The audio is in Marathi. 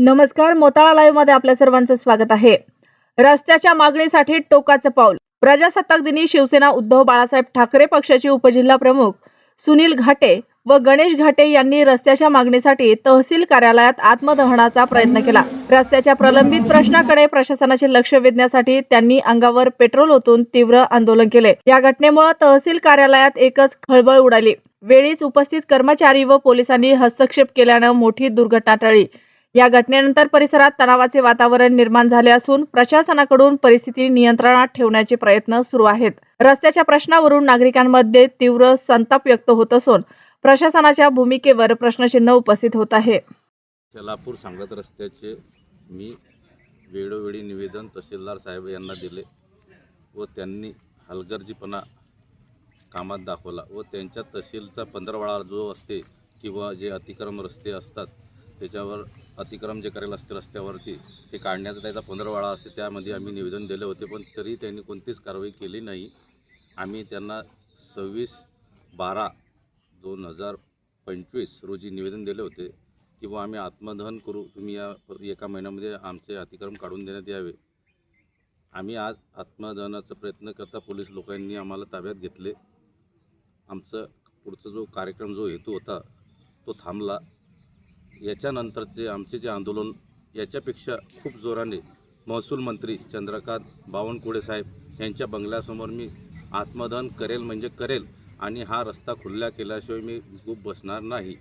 नमस्कार, मोताळा लाईव्ह मध्ये आपल्या सर्वांचं स्वागत आहे. रस्त्याच्या मागणीसाठी टोकाचं पाऊल. प्रजासत्ताक दिनी शिवसेना उद्धव बाळासाहेब ठाकरे पक्षाचे उपजिल्हा प्रमुख सुनील घाटे व गणेश घाटे यांनी रस्त्याच्या मागणीसाठी तहसील कार्यालयात आत्मदहनाचा प्रयत्न केला. रस्त्याच्या प्रलंबित प्रश्नाकडे प्रशासनाचे लक्ष वेधण्यासाठी त्यांनी अंगावर पेट्रोल ओतून तीव्र आंदोलन केले. या घटनेमुळे तहसील कार्यालयात एकच खळबळ उडाली. वेळीच उपस्थित कर्मचारी व पोलिसांनी हस्तक्षेप केल्याने मोठी दुर्घटना टळली. या घटनेनंतर परिसरात तणावाचे वातावरण निर्माण झाले असून प्रशासनाकडून परिस्थिती नियंत्रणात ठेवण्याचे प्रयत्न सुरू आहेत. रस्त्याच्या प्रश्नावरून नागरिकांमध्ये तीव्र संताप व्यक्त होत असून प्रशासनाच्या भूमिकेवर प्रश्नचिन्ह उपस्थित होत आहे. शेलापूर सांगत रस्त्याचे मी वेळोवेळी निवेदन तहसीलदार साहेब यांना दिले व त्यांनी हलगर्जीपणा कामात दाखवला व त्यांच्या तहसीलचा 15वाडा जो असते किंवा जे अतिक्रम रस्ते असतात त्याच्यावर अतिक्रम जे करेल असते रस्त्यावरती ते काढण्याचा त्याचा 15वाडा असते, त्यामध्ये आम्ही निवेदन दिले होते, पण तरी त्यांनी कोणतीच कारवाई केली नाही. आम्ही त्यांना 26/12/2025 रोजी निवेदन दिले होते की आम्ही आत्मदहन करू, तुम्ही या एका महिन्यामध्ये आमचे अतिक्रम काढून देण्यात यावे. आम्ही आज आत्मदहनाचा प्रयत्न करता पोलीस लोकांनी आम्हाला ताब्यात घेतले. आमचं पुढचा जो कार्यक्रम जो हेतू होता तो थांबला. याच्यानंतरचे आमचे जे आंदोलन याच्यापेक्षा खूप जोराने महसूल मंत्री चंद्रकांत बावनकुळे साहेब यांच्या बंगल्यासमोर मी आत्मदहन करेल म्हणजे करेल आणि हा रस्ता खुला केल्याशिवाय मी गूप बसणार नाही.